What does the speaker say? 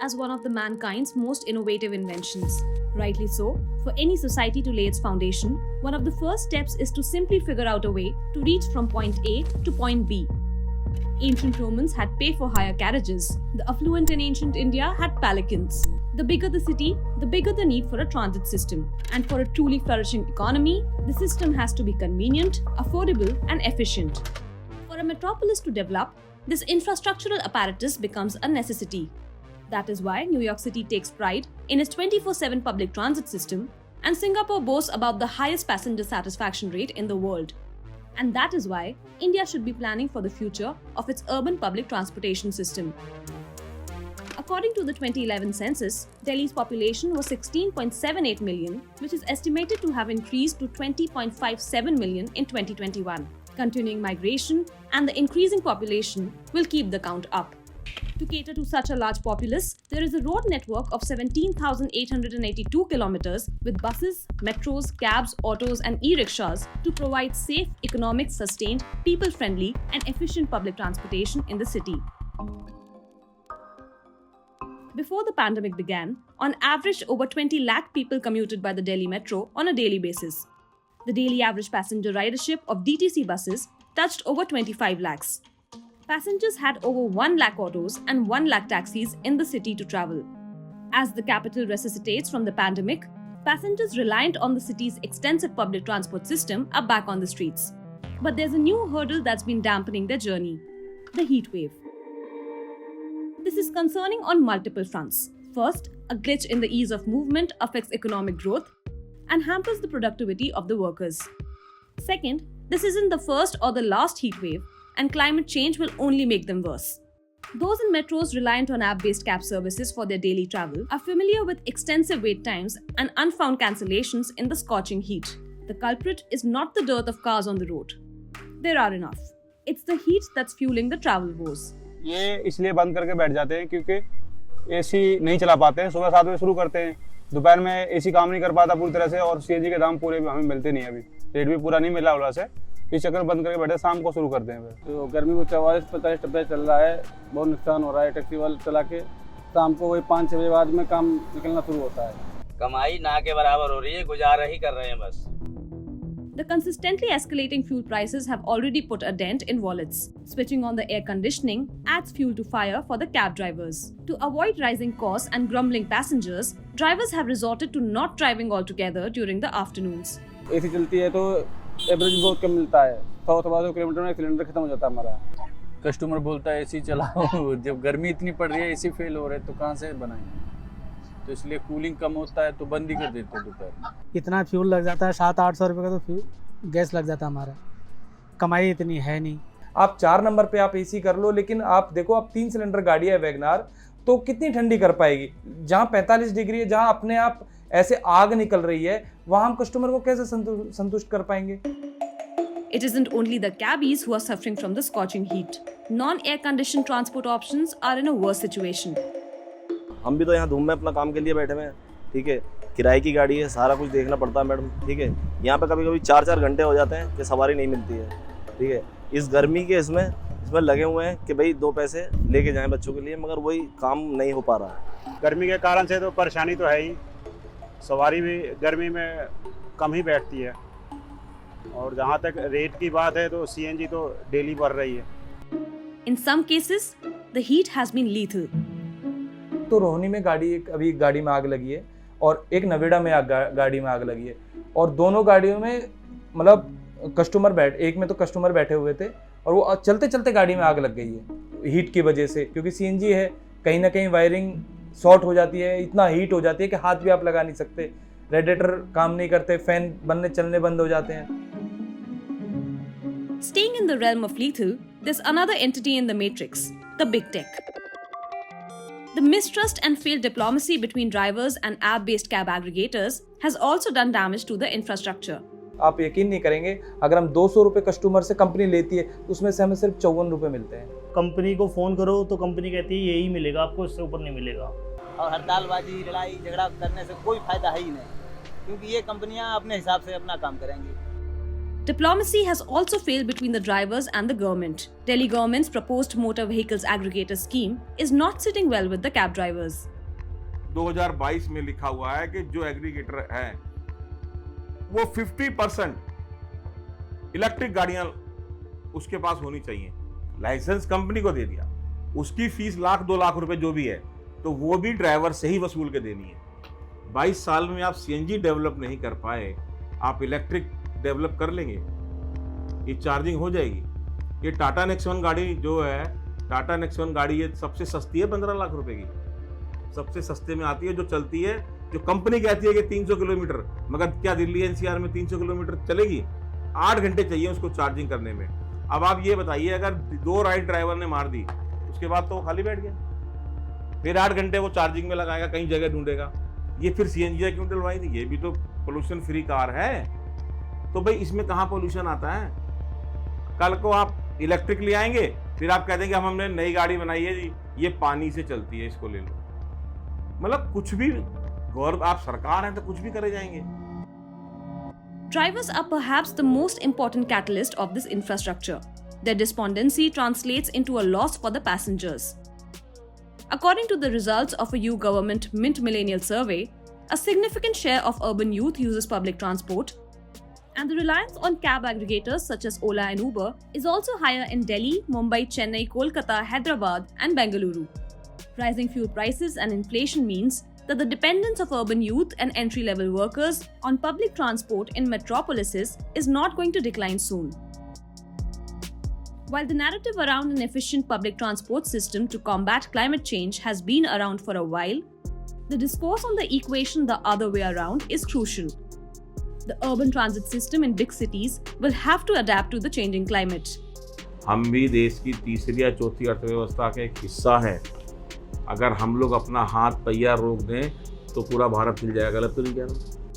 as one of the mankind's most innovative inventions. Rightly so, for any society to lay its foundation, one of the first steps is to simply figure out a way to reach from point A to point B. Ancient Romans had pay-for-hire carriages. The affluent in ancient India had palanquins. The bigger the city, the bigger the need for a transit system. And for a truly flourishing economy, the system has to be convenient, affordable, and efficient. For a metropolis to develop, this infrastructural apparatus becomes a necessity. That is why New York City takes pride in its 24/7 public transit system, and Singapore boasts about the highest passenger satisfaction rate in the world. And that is why India should be planning for the future of its urban public transportation system. According to the 2011 census, Delhi's population was 16.78 million, which is estimated to have increased to 20.57 million in 2021. Continuing migration and the increasing population will keep the count up. To cater to such a large populace, there is a road network of 17,882 kilometers with buses, metros, cabs, autos and e-rickshaws to provide safe, economic, sustained, people-friendly and efficient public transportation in the city. Before the pandemic began, on average over 20 lakh people commuted by the Delhi Metro on a daily basis. The daily average passenger ridership of DTC buses touched over 25 lakhs. Passengers had over 1 lakh autos and 1 lakh taxis in the city to travel. As the capital resuscitates from the pandemic, passengers reliant on the city's extensive public transport system are back on the streets. But there's a new hurdle that's been dampening their journey: the heatwave. This is concerning on multiple fronts. First, a glitch in the ease of movement affects economic growth and hampers the productivity of the workers. Second, this isn't the first or the last heatwave, and climate change will only make them worse. Those in metros reliant on app-based cab services for their daily travel are familiar with extensive wait times and unfound cancellations in the scorching heat. The culprit is not the dearth of cars on the road. There are enough. It's the heat that's fueling the travel woes. ये इसलिए बंद करके बैठ जाते हैं क्योंकि AC नहीं चला पाते हैं। सुबह 7 बजे शुरू करते हैं, दोपहर में एसी काम नहीं कर पाता पूरी तरह से, और सीएनजी के दाम पूरे हमें मिलते नहीं, अभी रेट भी पूरा नहीं मिला उड़ा से। इस चक्कर बंद करके बैठे, शाम को शुरू करते हैं। तो गर्मी में 44-45 टेम्परेचर चल रहा है, बहुत नुकसान हो रहा है। टैक्सी वाले चला के शाम को वही 5-6 बजे बाद में काम निकलना शुरू होता है। कमाई ना के बराबर हो रही है, गुजारा ही कर रहे हैं बस। The consistently escalating fuel prices have already put a dent in wallets. Switching on the air conditioning adds fuel to fire for the cab drivers. To avoid rising costs and grumbling passengers, drivers have resorted to not driving altogether during the afternoons. AC चलती है तो average बहुत कम मिलता है, 100-150 kilometre में cylinder खत्म हो जाता है हमारा। कस्टमर बोलता है एसी चलाओ, जब गर्मी इतनी पड़ रही है एसी फेल हो रहे हैं तो कहाँ से बनाएंगे, तो इसलिए कूलिंग कम होता है तो बंद ही कर देते हैं दोपहर। इतना फ्यूल लग जाता है, 700-800 रुपये का तो फ्यूल गैस लग जाता है हमारा, कमाई इतनी है नहीं। आप 4 नंबर पे आप एसी कर लो, लेकिन आप देखो आप 3 सिलेंडर गाड़ी है वैगनार, तो कितनी ठंडी कर पाएगी? जहाँ 45 डिग्री है, जहाँ अपने आप ऐसे आग निकल रही है, वहाँ हम कस्टमर को कैसे संतुष्ट कर पाएंगे? It isn't only the cabbies who are suffering from the scorching heat. Non-air conditioned transport options are in a worse situation. हम भी तो यहाँ धूम में अपना काम के लिए बैठे हुए हैं, ठीक है, किराए की गाड़ी है, सारा कुछ देखना पड़ता है मैडम, ठीक है। यहाँ पे कभी कभी 4-4 घंटे हो जाते हैं कि सवारी नहीं मिलती है, ठीक है। इस गर्मी के इसमें लगे हुए हैं कि भाई 2 पैसे लेके जाएं बच्चों के लिए, मगर वही काम नहीं हो पा रहा है। गर्मी के कारण से तो परेशानी तो है ही, सवारी भी गर्मी में कम ही बैठती है, और जहाँ तक रेट की बात है तो सीएनजी तो डेली बढ़ रही है। In some cases, the heat has been lethal. तो रोहिणी में अभी गाड़ी में आग लगी है, और एक नवेड़ा में गाड़ी में आग लगी है, और दोनों गाड़ियों में मतलब एक में तो कस्टमर बैठे हुए थे, और वो चलते चलते गाड़ी में आग लग गई है हीट की वजह से। क्योंकि सीएनजी है, कहीं ना कहीं वायरिंग शॉर्ट हो जाती है, इतना हीट हो जाती है कि हाथ भी आप लगा नहीं सकते, रेडिएटर काम नहीं करते, फैन चलने बंद हो जाते हैं। Staying in the realm of lethal, there's another entity in the matrix, the big tech. The mistrust and failed diplomacy between drivers and app-based cab aggregators has also done damage to the infrastructure. आप यकीन नहीं करेंगे, अगर हम 200 रुपये customer से company लेती है, उसमें से हमें सिर्फ 54 रुपये मिलते हैं। कंपनी को फ़ोन करो तो कंपनी कहती है यही मिलेगा आपको, इससे ऊपर नहीं मिलेगा। और हड़तालबाजी, लड़ाई झगड़ा करने से कोई फायदा है ही नहीं, क्योंकि ये कंपनियां अपने हिसाब से अपना काम करेंगी। Diplomacy has also failed between the drivers and the government. Delhi government's proposed motor vehicles aggregator scheme is not sitting well with the cab drivers. 2022 में लिखा हुआ है कि जो एग्रीगेटर है वो 50% इलेक्ट्रिक गाड़ियां उसके पास होनी चाहिए। लाइसेंस कंपनी को दे दिया, उसकी फीस लाख 2 लाख रुपए जो भी है तो वो भी ड्राइवर से ही वसूल के देनी है। 22 साल में आप सीएनजी डेवलप नहीं कर पाए, आप इलेक्ट्रिक डेवलप कर लेंगे, ये चार्जिंग हो जाएगी। ये टाटा नेक्सॉन गाड़ी जो है, टाटा नेक्सॉन गाड़ी ये सबसे सस्ती है 15 लाख रुपए की, सबसे सस्ते में आती है, जो चलती है, जो कंपनी कहती है कि 300 किलोमीटर, मगर क्या दिल्ली एनसीआर में 300 किलोमीटर चलेगी? 8 घंटे चाहिए उसको चार्जिंग करने में। अब आप ये बताइए, अगर 2 राइड ड्राइवर ने मार दी उसके बाद तो वो खाली बैठ गया, फिर 8 घंटे वो चार्जिंग में लगाएगा, कहीं जगह ढूंढेगा। ये फिर सीएनजी क्यों डलवाई थी? ये भी तो पोल्यूशन फ्री कार है, तो भाई इसमें कहाँ पोल्यूशन आता है? कल को आप इलेक्ट्रिक ले आएंगे, फिर आप कह देंगे हमने नई गाड़ी बनाई है जी, ये पानी से चलती है, इसको ले लो। मतलब कुछ भी, गौर आप सरकार है तो कुछ भी करे जाएंगे। Drivers are perhaps the most important catalyst of this infrastructure. Their despondency translates into a loss for the passengers. According to the results of a EU government Mint Millennial survey, a significant share of urban youth uses public transport, and the reliance on cab aggregators such as Ola and Uber is also higher in Delhi, Mumbai, Chennai, Kolkata, Hyderabad, and Bengaluru. Rising fuel prices and inflation means that the dependence of urban youth and entry-level workers on public transport in metropolises is not going to decline soon. While the narrative around an efficient public transport system to combat climate change has been around for a while, the discourse on the equation the other way around is crucial. The urban transit system in big cities will have to adapt to the changing climate. हम भी देश की तीसरी या चौथी अर्थव्यवस्था का एक हिस्सा है। अगर हम लोग अपना हाथ पहिया रोक दें तो पूरा भारत हिल जाएगा। गलत तो नहीं कह रहा?